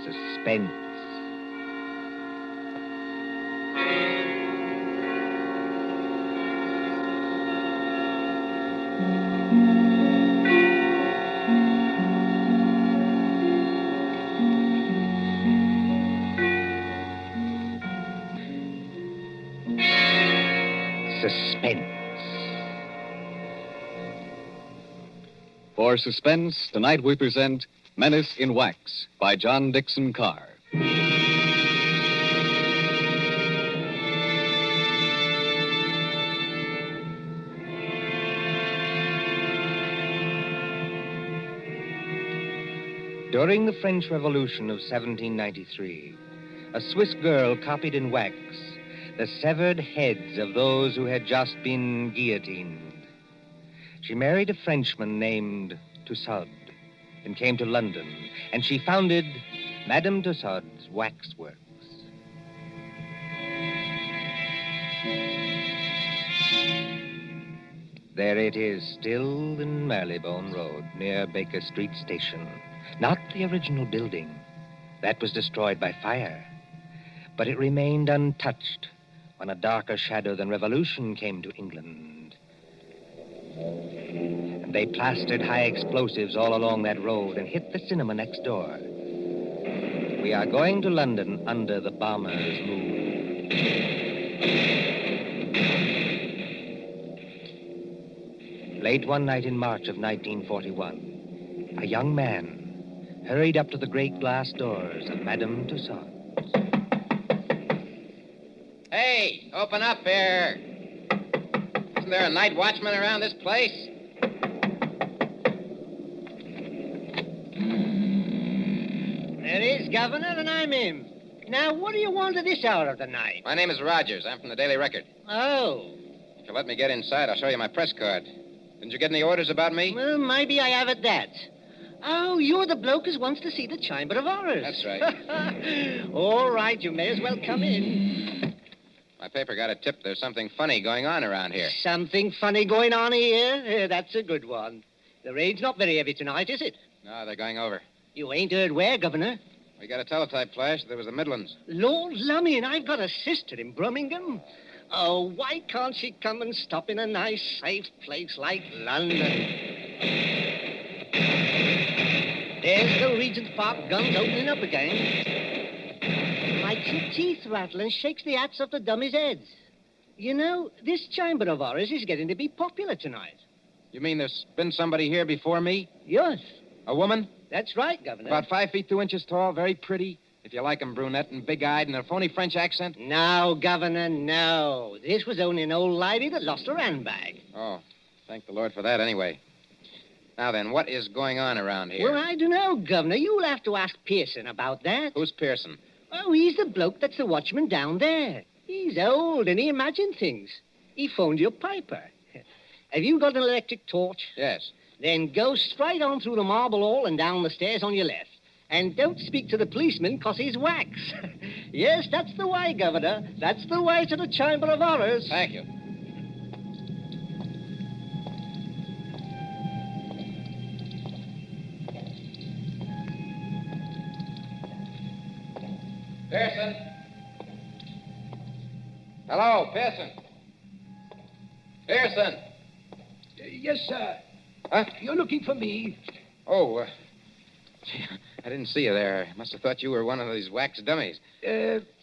Suspense. Suspense. For Suspense, tonight we present Menace in Wax by John Dixon Carr. During the French Revolution of 1793, a Swiss girl copied in wax the severed heads of those who had just been guillotined. She married a Frenchman named Tussaud and came to London, and she founded Madame Tussaud's Waxworks. There it is, still in Marylebone Road, near Baker Street Station. Not the original building. That was destroyed by fire. But it remained untouched when a darker shadow than revolution came to England. And they plastered high explosives all along that road and hit the cinema next door. We are going to London under the bomber's moon. Late one night in March of 1941, a young man hurried up to the great glass doors of Madame Tussaud. Hey, open up here. Isn't there a night watchman around this place? There is, Governor, and I'm him. Now, what do you want at this hour of the night? My name is Rogers. I'm from the Daily Record. Oh. If you'll let me get inside, I'll show you my press card. Didn't you get any orders about me? Well, maybe I have at that. Oh, you're the bloke who wants to see the Chamber of Horrors. That's right. All right, you may as well come in. My paper got a tip there's something funny going on around here. Something funny going on here? That's a good one. The rain's not very heavy tonight, is it? No, they're going over. You ain't heard where, Governor? We got a teletype flash. There was the Midlands. Lord lummy, and I've got a sister in Birmingham. Oh, why can't she come and stop in a nice, safe place like London? There's the Regent's Park guns opening up again. Makes your teeth rattle and shakes the hats off the dummies' heads. You know, this Chamber of Horrors is getting to be popular tonight. You mean there's been somebody here before me? Yes. A woman? That's right, Governor. About 5 feet 2 inches tall, very pretty. If you like 'em, brunette and big-eyed and a phony French accent. No, Governor, no. This was only an old lady that lost her handbag. Oh, thank the Lord for that anyway. Now then, what is going on around here? Well, I don't know, Governor. You'll have to ask Pearson about that. Who's Pearson? Oh, he's the bloke that's the watchman down there. He's old and he imagines things. He phoned your piper. Have you got an electric torch? Yes. Then go straight on through the marble hall and down the stairs on your left. And don't speak to the policeman, 'cause he's wax. Yes, that's the way, Governor. That's the way to the Chamber of Horrors. Thank you. Pearson? Hello, Pearson. Pearson? Yes, sir. Huh? You're looking for me. Oh, gee, I didn't see you there. I must have thought you were one of these wax dummies.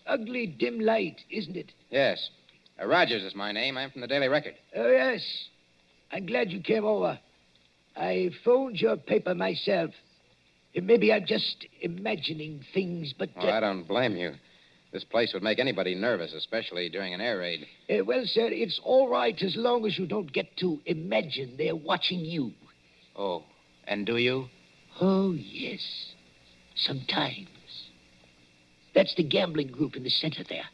Ugly dim light, isn't it? Yes. Rogers is my name. I'm from the Daily Record. Oh, yes. I'm glad you came over. I phoned your paper myself. Maybe I'm just imagining things, but... Oh, I don't blame you. This place would make anybody nervous, especially during an air raid. Well, sir, it's all right as long as you don't get to imagine they're watching you. Oh, and do you? Oh, yes. Sometimes. That's the gambling group in the center there.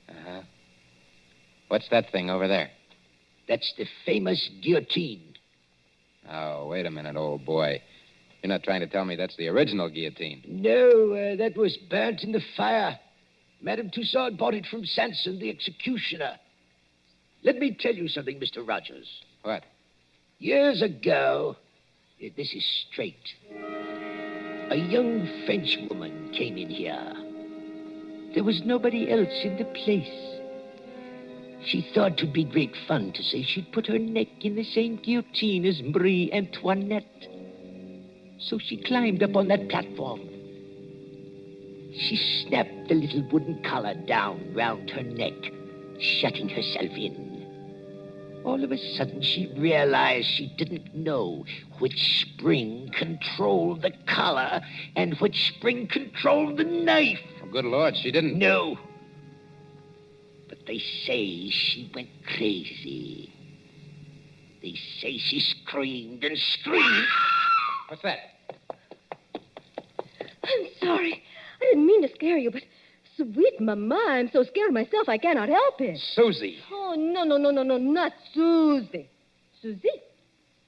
Uh-huh. What's that thing over there? That's the famous guillotine. Oh, wait a minute, old boy. You're not trying to tell me that's the original guillotine. No, that was burnt in the fire. Madame Tussaud bought it from Sanson, the executioner. Let me tell you something, Mr. Rogers. What? Years ago, this is straight. A young French woman came in here. There was nobody else in the place. She thought 'twould be great fun to say she'd put her neck in the same guillotine as Marie Antoinette. So she climbed up on that platform. She snapped the little wooden collar down round her neck, shutting herself in. All of a sudden, she realized she didn't know which spring controlled the collar and which spring controlled the knife. Oh, good Lord, she didn't. No. But they say she went crazy. They say she screamed and screamed. What's that? I'm sorry. I didn't mean to scare you, but sweet mama, I'm so scared myself I cannot help it. Susie. Oh, no, not Susie. Susie?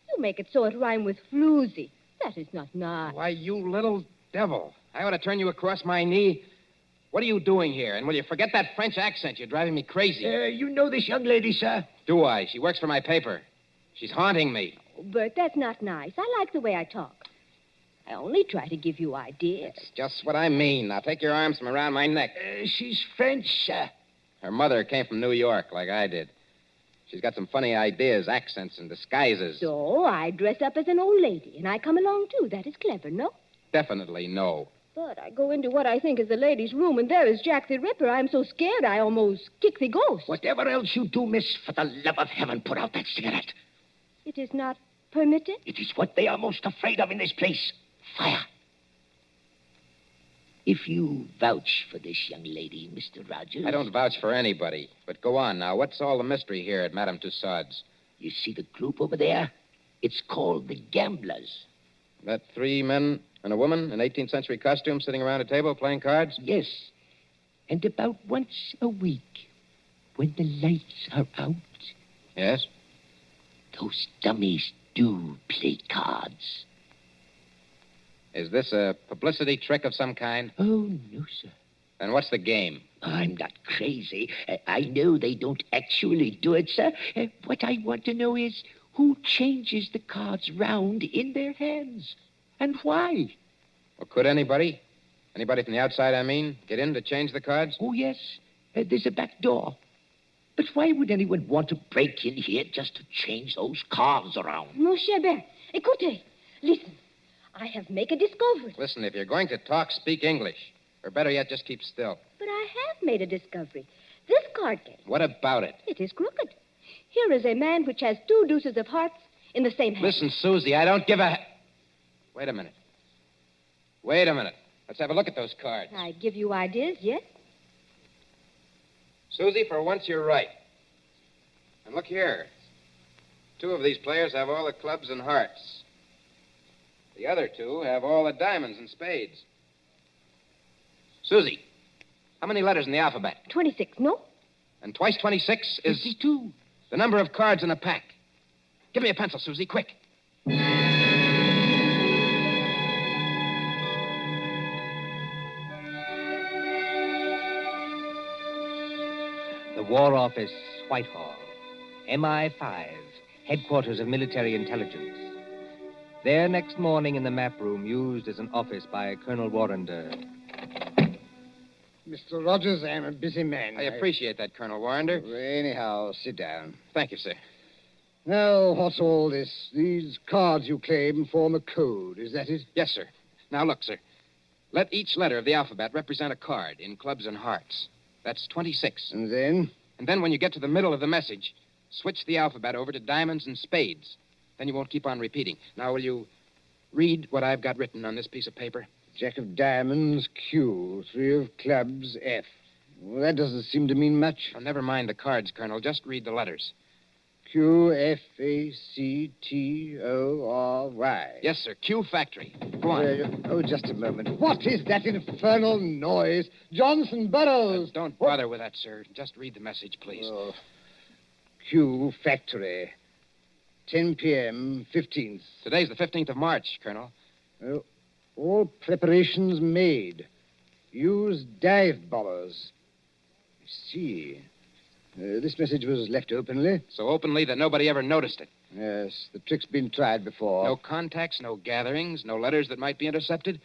You make it so it rhyme with floozy. That is not nice. Why, you little devil. I ought to turn you across my knee. What are you doing here? And will you forget that French accent? You're driving me crazy. You know this young lady, sir? Do I? She works for my paper. She's haunting me. Oh, Bert, that's not nice. I like the way I talk. I only try to give you ideas. It's just what I mean. Now take your arms from around my neck. She's French, sir. Her mother came from New York, like I did. She's got some funny ideas, accents, and disguises. So I dress up as an old lady, and I come along, too. That is clever, no? Definitely no. But I go into what I think is the ladies' room, and there is Jack the Ripper. I'm so scared I almost kick the ghost. Whatever else you do, miss, for the love of heaven, put out that cigarette. It is not permitted? It is what they are most afraid of in this place. Fire. If you vouch for this young lady, Mr. Rogers... I don't vouch for anybody. But go on now. What's all the mystery here at Madame Tussaud's? You see the group over there? It's called the Gamblers. That 3 men and a woman in 18th century costume sitting around a table playing cards? Yes. And about once a week, when the lights are out... Yes? Those dummies do play cards. Is this a publicity trick of some kind? Oh, no, sir. Then what's the game? I'm not crazy. I know they don't actually do it, sir. What I want to know is who changes the cards round in their hands and why. Well, could anybody? Anybody from the outside, I mean, get in to change the cards? Oh, yes. There's a back door. But why would anyone want to break in here just to change those cards around? Mon cher Ben, écoutez. Listen. I have made a discovery. Listen, if you're going to talk, speak English. Or better yet, just keep still. But I have made a discovery. This card game. What about it? It is crooked. Here is a man which has 2 deuces of hearts in the same hand. Listen, Susie, I don't give a... Wait a minute. Let's have a look at those cards. I give you ideas, yes? Susie, for once you're right. And look here. 2 of these players have all the clubs and hearts. The other 2 have all the diamonds and spades. Susie, how many letters in the alphabet? 26, no? And twice 26 is... 52. The number of cards in a pack. Give me a pencil, Susie, quick. The War Office, Whitehall. MI5, headquarters of military intelligence. There next morning in the map room used as an office by Colonel Warrender. Mr. Rogers, I am a busy man. I appreciate that, Colonel Warrender. Anyhow, sit down. Thank you, sir. Now, what's all this? These cards you claim form a code, is that it? Yes, sir. Now, look, sir. Let each letter of the alphabet represent a card in clubs and hearts. That's 26. And then? And then when you get to the middle of the message, switch the alphabet over to diamonds and spades. Then you won't keep on repeating. Now, will you read what I've got written on this piece of paper? Jack of diamonds, Q. 3 of clubs, F. Well, that doesn't seem to mean much. Oh, never mind the cards, Colonel. Just read the letters. Q, F, A, C, T, O, R, Y. Yes, sir. Q Factory. Go on. Just a moment. What is that infernal noise? Johnson Burroughs. Don't bother with that, sir. Just read the message, please. Oh. Q Factory. 10 p.m., 15th. Today's the 15th of March, Colonel. Oh, all preparations made. Use dive bombers. I see. This message was left openly. So openly that nobody ever noticed it. Yes, the trick's been tried before. No contacts, no gatherings, no letters that might be intercepted.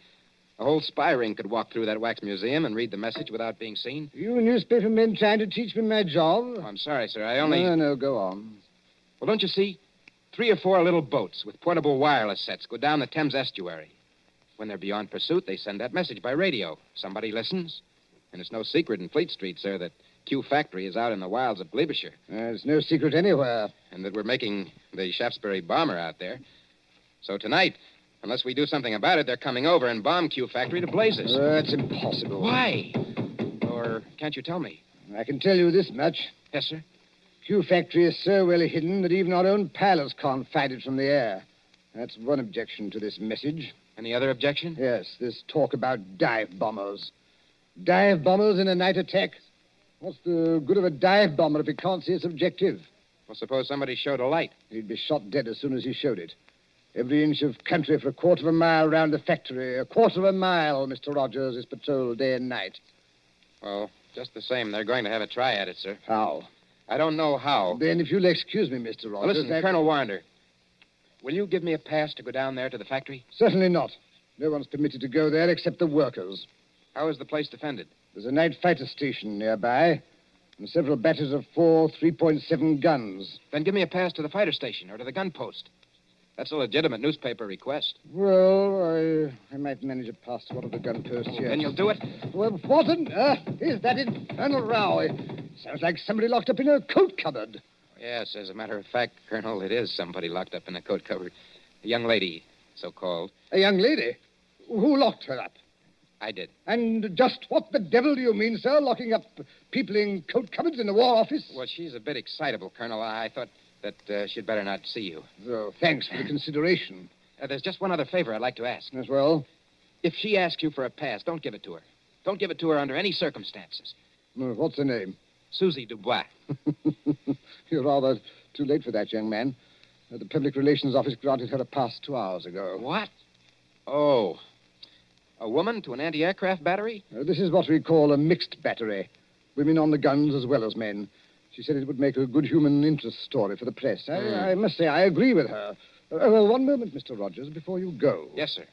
A whole spy ring could walk through that wax museum and read the message without being seen. You newspaper men trying to teach me my job? Oh, I'm sorry, sir. I only... No, go on. Well, don't you see? 3 or 4 little boats with portable wireless sets go down the Thames estuary. When they're beyond pursuit, they send that message by radio. Somebody listens. And it's no secret in Fleet Street, sir, that Q Factory is out in the wilds of Gloucestershire. It's no secret anywhere. And that we're making the Shaftesbury bomber out there. So tonight, unless we do something about it, they're coming over and bomb Q Factory to blazes. That's impossible. Why? Or can't you tell me? I can tell you this much. Yes, sir? Q Factory is so well hidden that even our own pilots can't find it from the air. That's one objection to this message. Any other objection? Yes, this talk about dive bombers. Dive bombers in a night attack? What's the good of a dive bomber if he can't see its objective? Well, suppose somebody showed a light. He'd be shot dead as soon as he showed it. Every inch of country for a quarter of a mile round the factory. A quarter of a mile, Mr. Rogers, is patrolled day and night. Well, just the same, they're going to have a try at it, sir. How? I don't know how. Then, if you'll excuse me, Mr. Rogers... Well, listen, Colonel Warner, will you give me a pass to go down there to the factory? Certainly not. No one's permitted to go there except the workers. How is the place defended? There's a night fighter station nearby, and several batteries of 4 3.7 guns. Then give me a pass to the fighter station or to the gun post. That's a legitimate newspaper request. Well, I might manage a pass to one of the gun posts here. Then you'll do it? Well, what on earth is that infernal row? It sounds like somebody locked up in a coat cupboard. Yes, as a matter of fact, Colonel, it is somebody locked up in a coat cupboard. A young lady, so-called. A young lady? Who locked her up? I did. And just what the devil do you mean, sir, locking up people in coat cupboards in the War Office? Well, she's a bit excitable, Colonel. I thought that she'd better not see you. Oh, thanks for the consideration. There's just one other favor I'd like to ask. As well? If she asks you for a pass, don't give it to her. Don't give it to her under any circumstances. What's her name? Susie Dubois. You're rather too late for that, young man. The Public Relations Office granted her a pass 2 hours ago. What? Oh. A woman to an anti-aircraft battery? This is what we call a mixed battery. Women on the guns as well as men. She said it would make a good human interest story for the press. I must say I agree with her. One moment, Mr. Rogers, before you go. Yes, sir.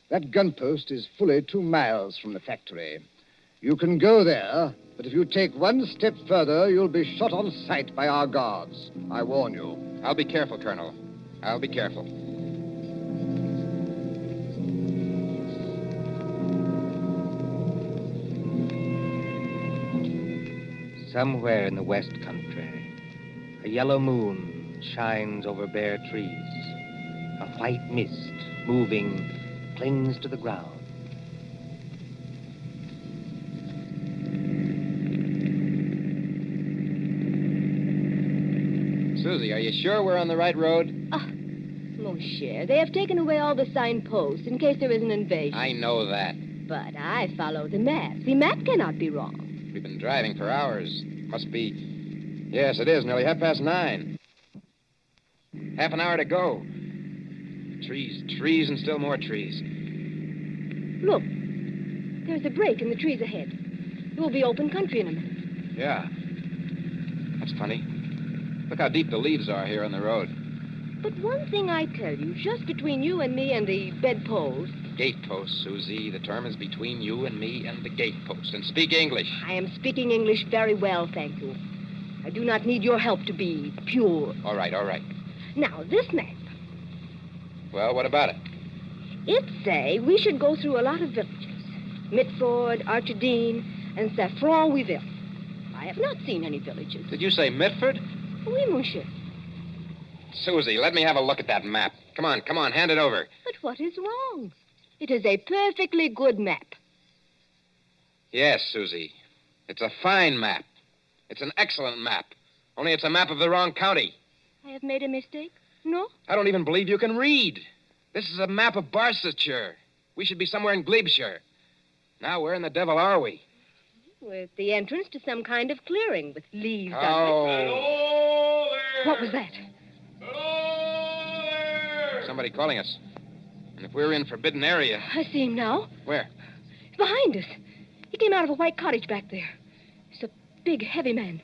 That gun post is fully 2 miles from the factory. You can go there, but if you take one step further, you'll be shot on sight by our guards. I warn you. I'll be careful, Colonel. I'll be careful. Somewhere in the West Country, a yellow moon shines over bare trees. A white mist, moving, clings to the ground. Susie, are you sure we're on the right road? Mon cher, they have taken away all the signposts in case there is an invasion. I know that. But I follow the map. The map cannot be wrong. We've been driving for hours. Must be... Yes, it is. Nearly 9:30. Half an hour to go. Trees, and still more trees. Look, there's a break in the trees ahead. It will be open country in a minute. Yeah. That's funny. Look how deep the leaves are here on the road. But one thing I tell you, just between you and me and the bedpost... Gatepost, Susie. The term is between you and me and the gatepost. And speak English. I am speaking English very well, thank you. I do not need your help to be pure. All right. Now, this map, Well, what about it? it say we should go through a lot of villages. Mitford, Archidine, and Saffron-Weville. I have not seen any villages. Did you say Mitford? Oui, monsieur. Susie, let me have a look at that map. Come on, hand it over. But what is wrong? It is a perfectly good map. Yes, Susie. It's a fine map. It's an excellent map. Only it's a map of the wrong county. I have made a mistake? No? I don't even believe you can read. This is a map of Barsetshire. We should be somewhere in Glebeshire. Now, where in the devil are we? With the entrance to some kind of clearing with leaves on Oh. it. What was that? Somebody calling us. And if we're in forbidden area... I see him now. Where? Behind us. He came out of a white cottage back there. He's a big, heavy man.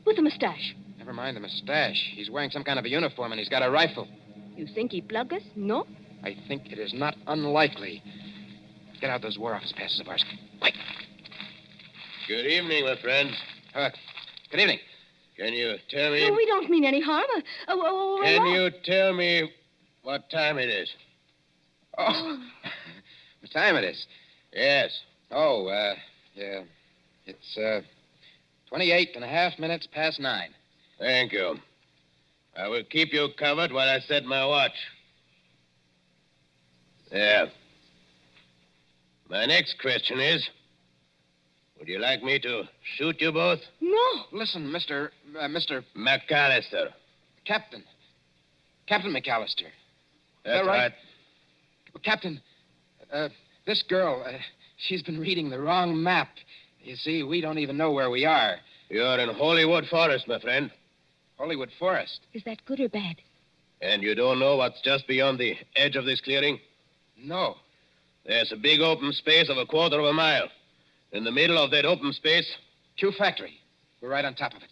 With a mustache. Never mind the mustache. He's wearing some kind of a uniform and he's got a rifle. You think he plug us? No? I think it is not unlikely. Get out those War Office passes of ours. Quick. Good evening, my friends. Good evening. Can you tell me... No, we don't mean any harm. Can you tell me what time it is? Oh, what time it is? Yes. Oh, yeah. It's, 28 and a half minutes past 9. Thank you. I will keep you covered while I set my watch. There. My next question is, would you like me to shoot you both? No. Listen, Mr. McAllister. Captain McAllister. That's right? Captain, this girl, she's been reading the wrong map. You see, we don't even know where we are. You're in Hollywood Forest, my friend. Hollywood Forest? Is that good or bad? And you don't know what's just beyond the edge of this clearing? No. There's a big open space of 1/4 of a mile. In the middle of that open space... Q Factory. We're right on top of it.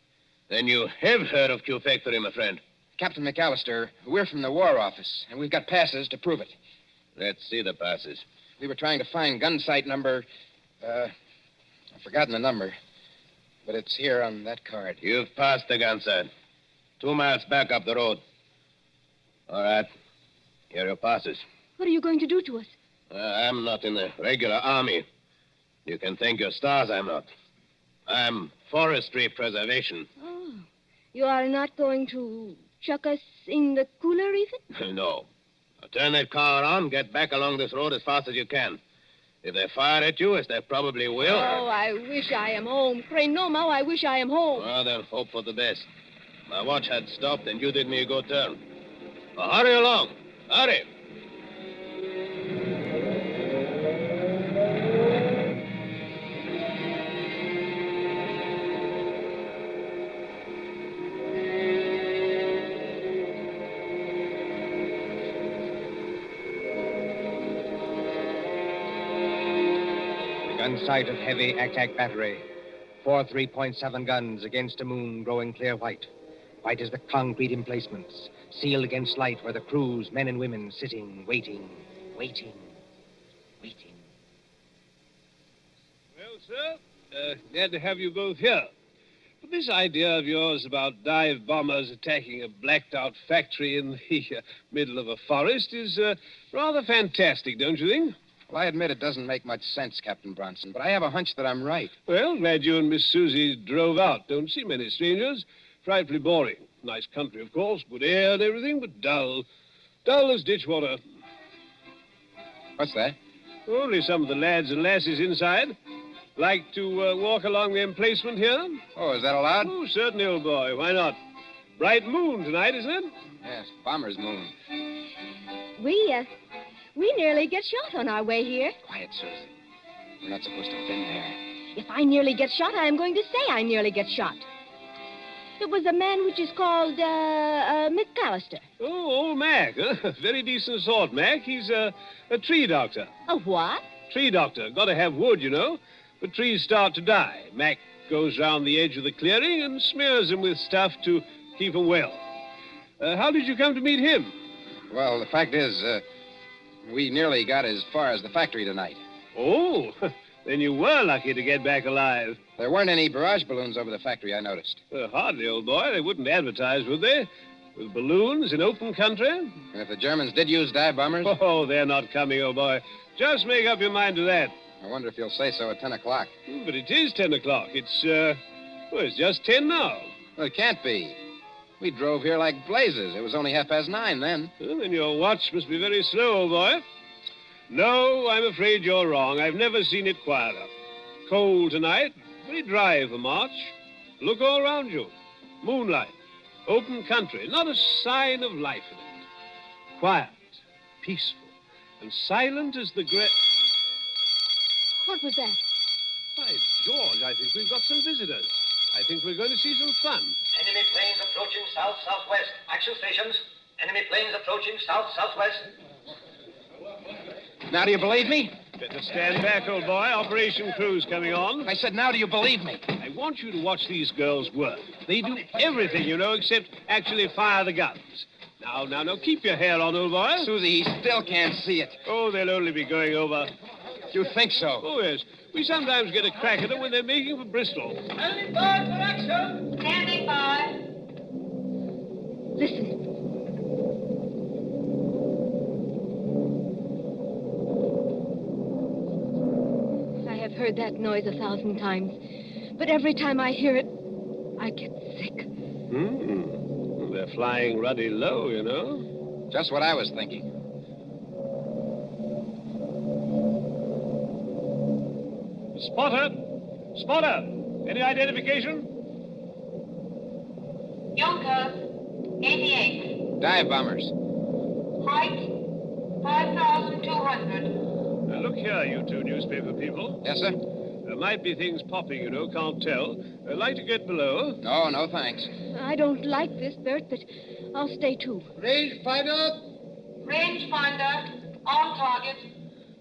Then you have heard of Q Factory, my friend. Captain McAllister, we're from the War Office, and we've got passes to prove it. Let's see the passes. We were trying to find gun site number... I've forgotten the number, but it's here on that card. You've passed the gun site. 2 miles back up the road. All right. Here are your passes. What are you going to do to us? I'm not in the regular army. You can thank your stars I'm not. I'm forestry preservation. Oh. You are not going to chuck us in the cooler even? No. Now turn that car around, get back along this road as fast as you can. If they fire at you, as they probably will... Oh, I wish I am home. Pray no, Mao, I wish I am home. Well, then hope for the best. My watch had stopped, and you did me a good turn. Now, hurry along. Hurry. Gun sight of heavy attack battery. 4 3.7 guns against a moon growing clear white. White as the concrete emplacements, sealed against light where the crews, men and women, sitting, waiting. Well, sir, glad to have you both here. But this idea of yours about dive bombers attacking a blacked-out factory in the middle of a forest is rather fantastic, don't you think? Well, I admit it doesn't make much sense, Captain Bronson, but I have a hunch that I'm right. Well, glad you and Miss Susie drove out. Don't see many strangers. Frightfully boring. Nice country, of course, good air and everything, but dull. Dull as ditch water. What's that? Only some of the lads and lasses inside. Like to walk along the emplacement here? Oh, is that allowed? Oh, certainly, old boy. Why not? Bright moon tonight, isn't it? Yes, bomber's moon. We nearly get shot on our way here. Quiet, Susie. We're not supposed to have been there. If I nearly get shot, I am going to say I nearly get shot. It was a man which is called, McAllister. Oh, old Mac. Huh? Very decent sort, Mac. He's a tree doctor. A what? Tree doctor. Got to have wood, you know. But trees start to die. Mac goes round the edge of the clearing and smears them with stuff to keep them well. How did you come to meet him? Well, the fact is, we nearly got as far as the factory tonight. Oh, then you were lucky to get back alive. There weren't any barrage balloons over the factory, I noticed. Hardly, old boy. They wouldn't advertise, would they? With balloons in open country? And if the Germans did use dive bombers? Oh, they're not coming, old boy. Just make up your mind to that. I wonder if you'll say so at 10 o'clock. But it is 10 o'clock. It's just 10 now. Well, it can't be. We drove here like blazes. It was only 9:30 then. Well, then your watch must be very slow, old boy. No, I'm afraid you're wrong. I've never seen it quieter. Cold tonight, very dry for March. Look all around you. Moonlight, open country, not a sign of life in it. Quiet, peaceful, and silent as the great... What was that? By George, I think we've got some visitors. I think we're going to see some fun. Enemy planes approaching south-southwest. Action stations. Enemy planes approaching south-southwest. Now do you believe me? Better stand back, old boy. Operation crew's coming on. I said, now do you believe me? I want you to watch these girls work. They do everything, you know, except actually fire the guns. Now, keep your hair on, old boy. Susie, he still can't see it. Oh, they'll only be going over You think so? Oh, yes. We sometimes get a crack at them when they're making for Bristol. Standing by for action. Standing by. Listen. I have heard that noise 1,000 times, but every time I hear it, I get sick. They're flying ruddy low, you know. Just what I was thinking. Spotter! Spotter! Any identification? Junkers, 88. Dive bombers. Height, 5,200. Now, look here, you two newspaper people. Yes, sir? There might be things popping, you know, can't tell. Like to get below? No, no, thanks. I don't like this, Bert, but I'll stay too. Rangefinder. Rangefinder, on target.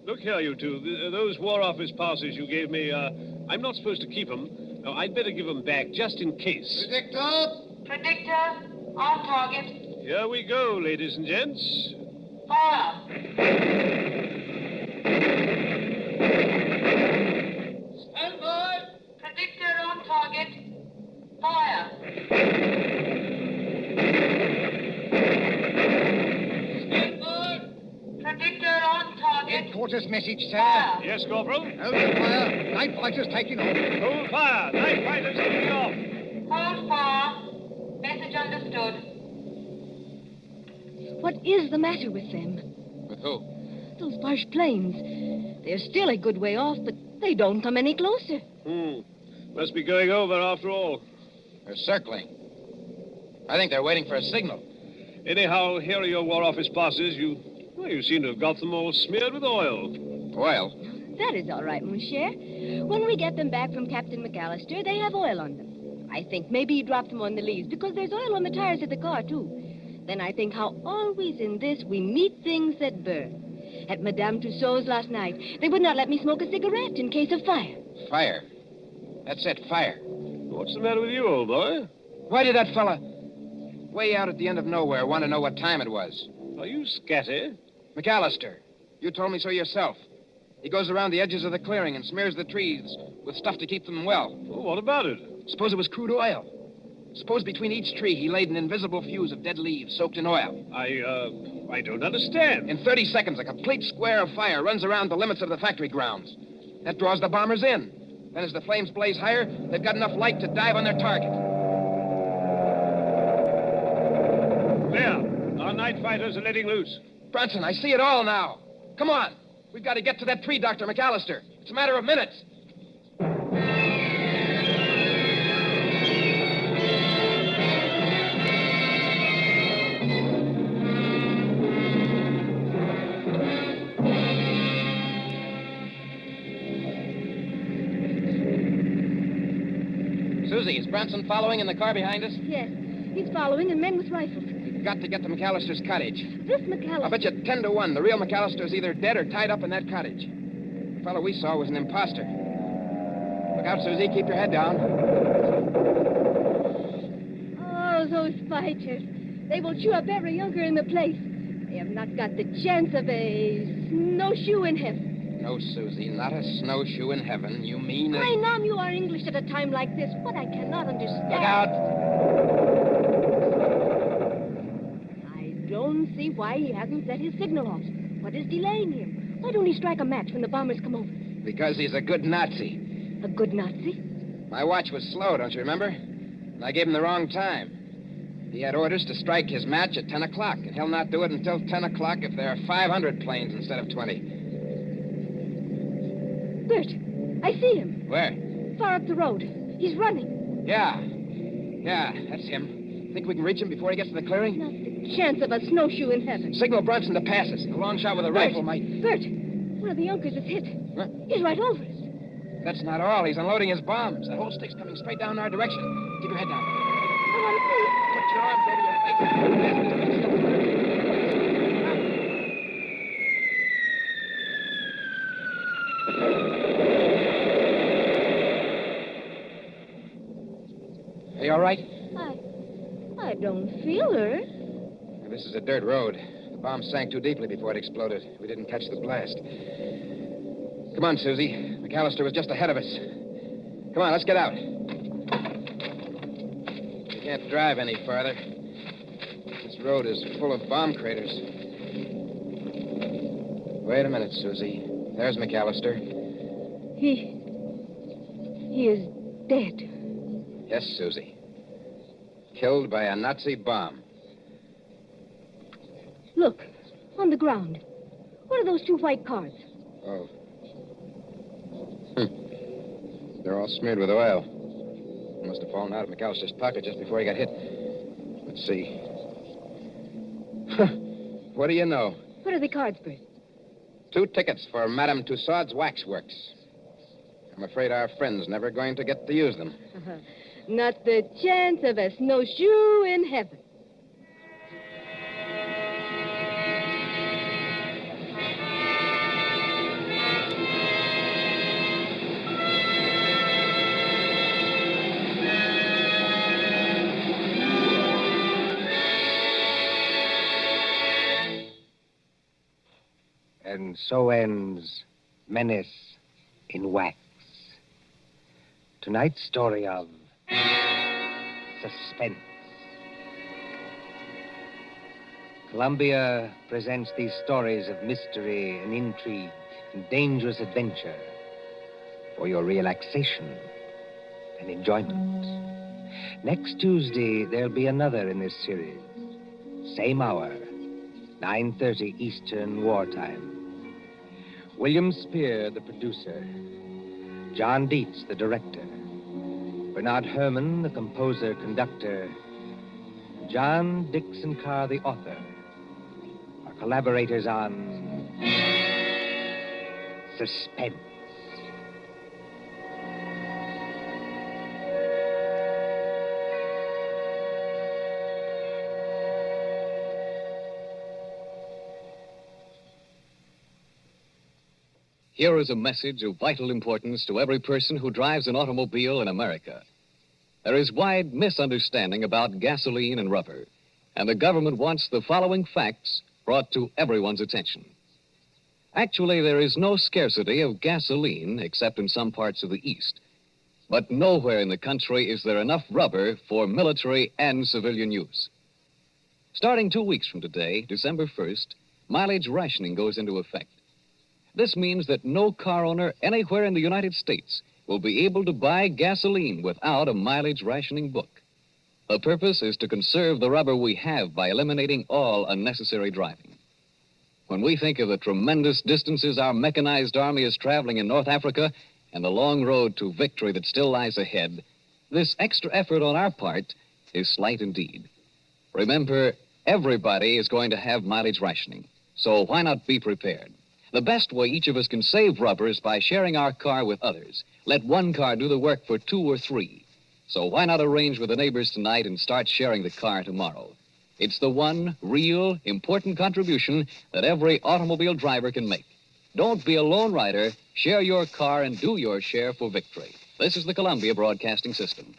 Look here, you two. Those War Office passes you gave me, I'm not supposed to keep them. No, I'd better give them back, just in case. Predictor. Predictor, on target. Here we go, ladies and gents. Fire. Stand by. Predictor on target. Fire. Stand by. Predictor on target. Headquarters message, sir. Fire. Yes, Corporal? Hold the fire. Night fighters taking off. Hold fire. Night fighters taking off. Hold fire. Message understood. What is the matter with them? With who? Those Boche planes. They're still a good way off, but they don't come any closer. Must be going over after all. They're circling. I think they're waiting for a signal. Anyhow, here are your War Office passes. You seem to have got them all smeared with oil. Oil? That is all right, mon cher. When we get them back from Captain McAllister, they have oil on them. I think maybe he dropped them on the leaves, because there's oil on the tires of the car, too. Then I think how always in this we meet things that burn. At Madame Tussaud's last night, they would not let me smoke a cigarette in case of fire. Fire. That's it, fire. What's the matter with you, old boy? Why did that fella, way out at the end of nowhere, want to know what time it was? Are you scatty? McAllister, you told me so yourself. He goes around the edges of the clearing and smears the trees with stuff to keep them well. Oh, what about it? Suppose it was crude oil. Suppose between each tree he laid an invisible fuse of dead leaves soaked in oil. I don't understand. In 30 seconds, a complete square of fire runs around the limits of the factory grounds. That draws the bombers in. Then as the flames blaze higher, they've got enough light to dive on their target. There. Our night fighters are letting loose. Brunson, I see it all now. Come on. We've got to get to that tree, Dr. McAllister. It's a matter of minutes. Susie, is Branson following in the car behind us? Yes, he's following, and men with rifles. We've got to get to McAllister's cottage. This McAllister... I'll bet you 10 to 1 the real McAllister's either dead or tied up in that cottage. The fellow we saw was an imposter. Look out, Susie. Keep your head down. Oh, those fighters. They will chew up every younker in the place. They have not got the chance of a snowshoe in heaven. No, Susie, not a snowshoe in heaven. You mean a... I know you are English at a time like this. What I cannot understand... Look out! I don't see why he hasn't set his signal off. What is delaying him? Why don't he strike a match when the bombers come over? Because he's a good Nazi. A good Nazi? My watch was slow, don't you remember? And I gave him the wrong time. He had orders to strike his match at 10 o'clock, and he'll not do it until 10 o'clock if there are 500 planes instead of 20. Bert, I see him. Where? Far up the road. He's running. Yeah, that's him. Think we can reach him before he gets to the clearing? Not the chance of a snowshoe in heaven. Signal Brunson to pass us. A long shot with a rifle might... Bert, one of the Junkers is hit. Huh? He's right over us. That's not all. He's unloading his bombs. That whole stick's coming straight down our direction. Keep your head down. I want to see. Put your arms over your face. Are you all right? I don't feel hurt. This is a dirt road. The bomb sank too deeply before it exploded. We didn't catch the blast. Come on, Susie. McAllister was just ahead of us. Come on, let's get out. We can't drive any farther. This road is full of bomb craters. Wait a minute, Susie. There's McAllister. He is dead. Yes, Susie. Killed by a Nazi bomb. Look, on the ground. What are those 2 white cards? Oh. They're all smeared with oil. Must have fallen out of McAllister's pocket just before he got hit. Let's see. What do you know? What are the cards, Bert? 2 tickets for Madame Tussaud's waxworks. I'm afraid our friend's never going to get to use them. Not the chance of a snowshoe in heaven. And so ends Menace in Wax. Tonight's story of Suspense. Columbia presents these stories of mystery and intrigue and dangerous adventure for your relaxation and enjoyment. Next Tuesday, there'll be another in this series. Same hour, 9:30 Eastern Wartime. William Spear, the producer. John Dietz, the director. Bernard Herrmann, the composer-conductor. John Dixon Carr, the author. Our collaborators on Suspense. Here is a message of vital importance to every person who drives an automobile in America. There is wide misunderstanding about gasoline and rubber, and the government wants the following facts brought to everyone's attention. Actually, there is no scarcity of gasoline except in some parts of the East. But nowhere in the country is there enough rubber for military and civilian use. Starting 2 weeks from today, December 1st, mileage rationing goes into effect. This means that no car owner anywhere in the United States will be able to buy gasoline without a mileage rationing book. The purpose is to conserve the rubber we have by eliminating all unnecessary driving. When we think of the tremendous distances our mechanized army is traveling in North Africa and the long road to victory that still lies ahead, this extra effort on our part is slight indeed. Remember, everybody is going to have mileage rationing, so why not be prepared? The best way each of us can save rubber is by sharing our car with others. Let one car do the work for 2 or 3. So why not arrange with the neighbors tonight and start sharing the car tomorrow? It's the one real, important contribution that every automobile driver can make. Don't be a lone rider. Share your car and do your share for victory. This is the Columbia Broadcasting System.